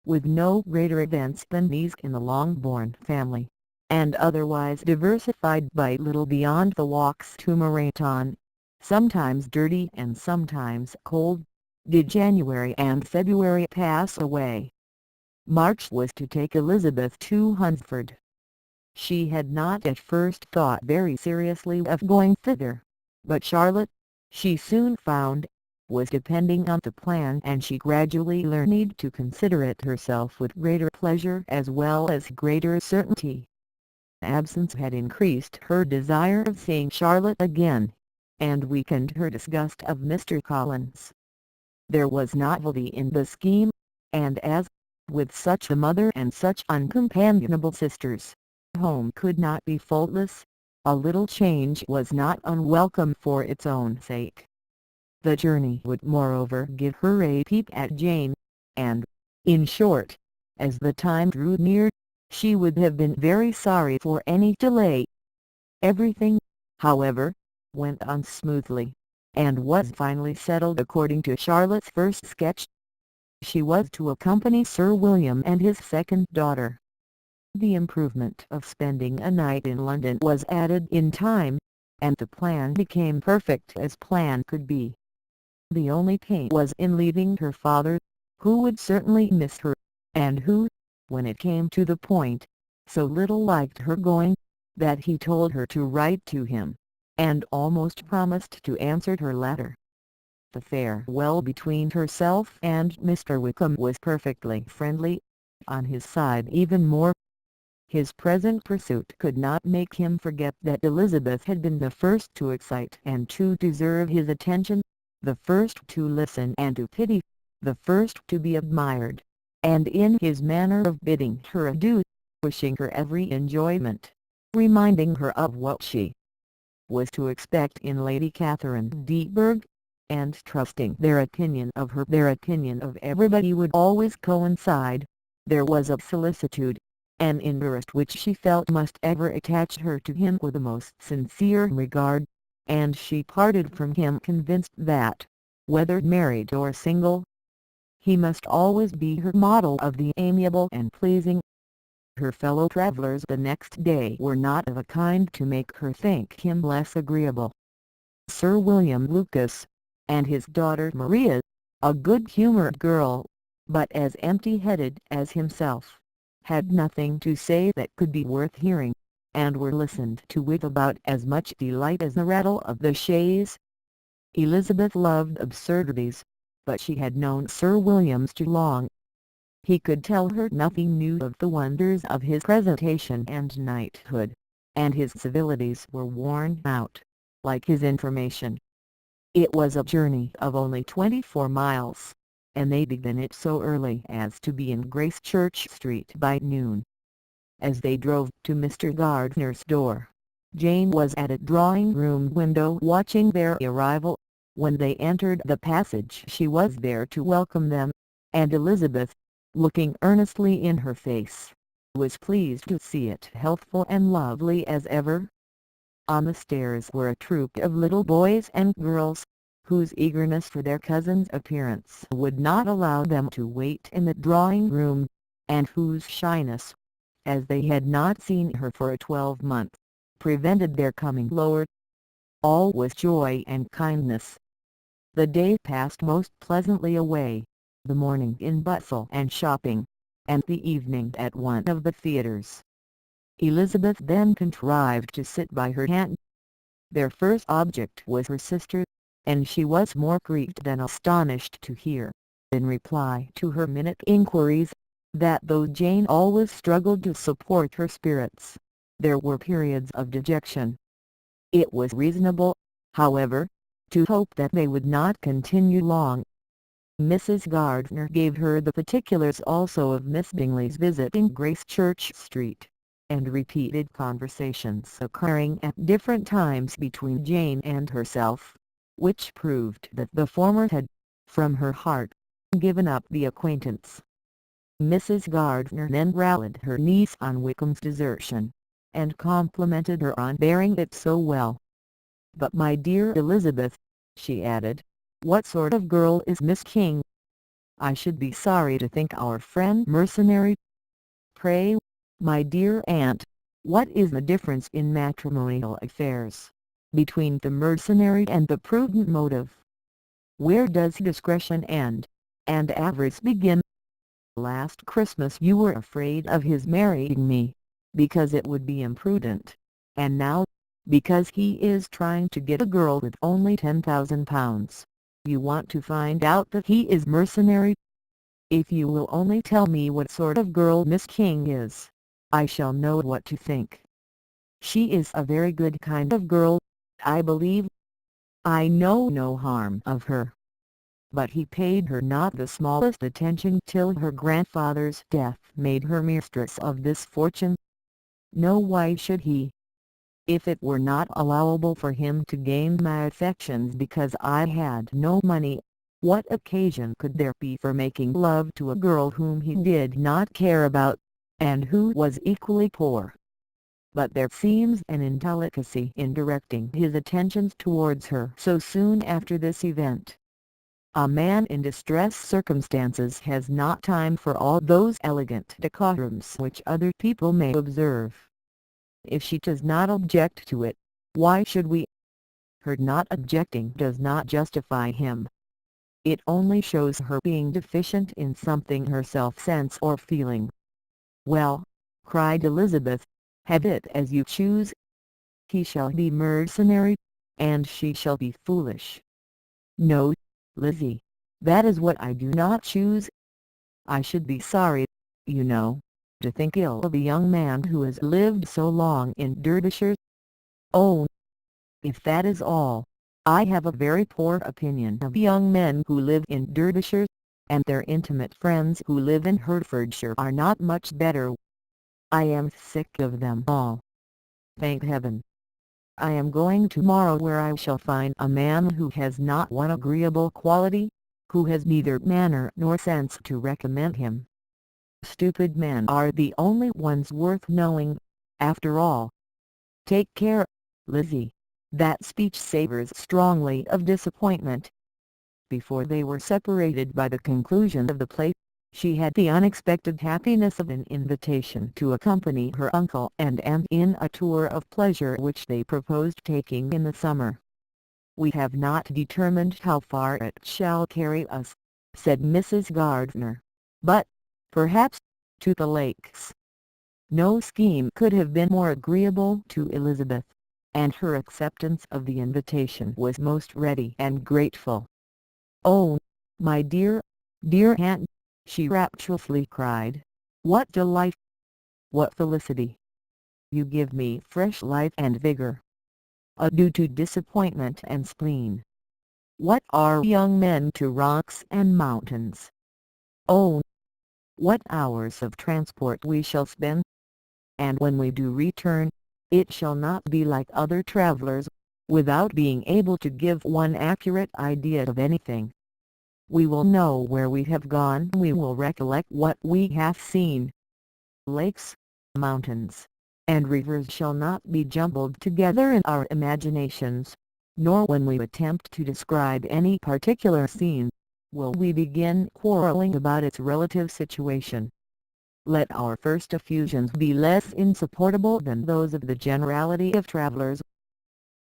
with no greater events than these in the Longbourn family, and otherwise diversified by little beyond the walks to Moreton, sometimes dirty and sometimes cold, did January and February pass away. March was to take Elizabeth to Hunsford. She had not at first thought very seriously of going thither, but Charlotte, she soon found, was depending on the plan, and she gradually learned to consider it herself with greater pleasure as well as greater certainty. Absence had increased her desire of seeing Charlotte again, and weakened her disgust of Mr. Collins. There was novelty in the scheme, and as, with such a mother and such uncompanionable sisters, home could not be faultless, a little change was not unwelcome for its own sake. The journey would moreover give her a peep at Jane, and, in short, as the time drew near, she would have been very sorry for any delay. Everything, however, went on smoothly, and was finally settled according to Charlotte's first sketch. She was to accompany Sir William and his second daughter. The improvement of spending a night in London was added in time, and the plan became perfect as plan could be. The only pain was in leaving her father, who would certainly miss her, and who, when it came to the point, so little liked her going, that he told her to write to him, and almost promised to answer her letter. The farewell between herself and Mr. Wickham was perfectly friendly, on his side even more. His present pursuit could not make him forget that Elizabeth had been the first to excite and to deserve his attention, the first to listen and to pity, the first to be admired, and in his manner of bidding her adieu, wishing her every enjoyment, reminding her of what she was to expect in Lady Catherine de Bourgh, and trusting their opinion of everybody would always coincide, there was a solicitude, an interest which she felt must ever attach her to him with the most sincere regard, and she parted from him convinced that, whether married or single, he must always be her model of the amiable and pleasing. Her fellow travellers the next day were not of a kind to make her think him less agreeable. Sir William Lucas, and his daughter Maria, a good-humoured girl, but as empty-headed as himself, had nothing to say that could be worth hearing, and were listened to with about as much delight as the rattle of the chaise. Elizabeth loved absurdities, but she had known Sir William's too long. He could tell her nothing new of the wonders of his presentation and knighthood, and his civilities were worn out, like his information. It was a journey of only 24 miles, and they began it so early as to be in Gracechurch Street by noon. As they drove to Mr. Gardner's door, Jane was at a drawing-room window watching their arrival. When they entered the passage she was there to welcome them, and Elizabeth, looking earnestly in her face, was pleased to see it healthful and lovely as ever. On the stairs were a troop of little boys and girls, whose eagerness for their cousin's appearance would not allow them to wait in the drawing-room, and whose shyness, as they had not seen her for a 12-month, prevented their coming lower. All was joy and kindness. The day passed most pleasantly away, the morning in bustle and shopping, and the evening at one of the theatres. Elizabeth then contrived to sit by her aunt. Their first object was her sister, and she was more grieved than astonished to hear, in reply to her minute inquiries, that though Jane always struggled to support her spirits, there were periods of dejection. It was reasonable, however, to hope that they would not continue long. Mrs. Gardner gave her the particulars also of Miss Bingley's visit in Gracechurch Street, and repeated conversations occurring at different times between Jane and herself, which proved that the former had, from her heart, given up the acquaintance. Mrs. Gardner then rallied her niece on Wickham's desertion, and complimented her on bearing it so well. "But my dear Elizabeth," she added, "what sort of girl is Miss King?" I should be sorry to think our friend mercenary. Pray, my dear aunt, what is the difference in matrimonial affairs between the mercenary and the prudent motive? Where does discretion end, and avarice begin? Last Christmas you were afraid of his marrying me, because it would be imprudent, and now, because he is trying to get a girl with only £10,000, you want to find out that he is mercenary. If you will only tell me what sort of girl Miss King is, I shall know what to think. She is a very good kind of girl, I believe. I know no harm of her. But he paid her not the smallest attention till her grandfather's death made her mistress of this fortune. No, why should he? If it were not allowable for him to gain my affections because I had no money, what occasion could there be for making love to a girl whom he did not care about, and who was equally poor? But there seems an indelicacy in directing his attentions towards her so soon after this event. A man in distressed circumstances has not time for all those elegant decorums which other people may observe. If she does not object to it, why should we? Her not objecting does not justify him. It only shows her being deficient in something herself, sense or feeling. Well, cried Elizabeth, have it as you choose. He shall be mercenary, and she shall be foolish. No, Lizzie, that is what I do not choose. I should be sorry, you know, to think ill of a young man who has lived so long in Derbyshire. Oh, if that is all, I have a very poor opinion of young men who live in Derbyshire, and their intimate friends who live in Hertfordshire are not much better. I am sick of them all. Thank heaven. I am going tomorrow where I shall find a man who has not one agreeable quality, who has neither manner nor sense to recommend him. Stupid men are the only ones worth knowing, after all. Take care, Lizzie, that speech savours strongly of disappointment. Before they were separated by the conclusion of the play, she had the unexpected happiness of an invitation to accompany her uncle and aunt in a tour of pleasure which they proposed taking in the summer. "We have not determined how far it shall carry us," said Mrs. Gardner, "but, perhaps, to the lakes." No scheme could have been more agreeable to Elizabeth, and her acceptance of the invitation was most ready and grateful. "Oh, my dear, dear aunt," she rapturously cried, "what delight! What felicity! You give me fresh life and vigor. Adieu to disappointment and spleen. What are young men to rocks and mountains? Oh, what hours of transport we shall spend! And when we do return, it shall not be like other travellers, without being able to give one accurate idea of anything. We will know where we have gone, we will recollect what we have seen. Lakes, mountains, and rivers shall not be jumbled together in our imaginations, nor when we attempt to describe any particular scene, will we begin quarrelling about its relative situation. Let our first effusions be less insupportable than those of the generality of travellers,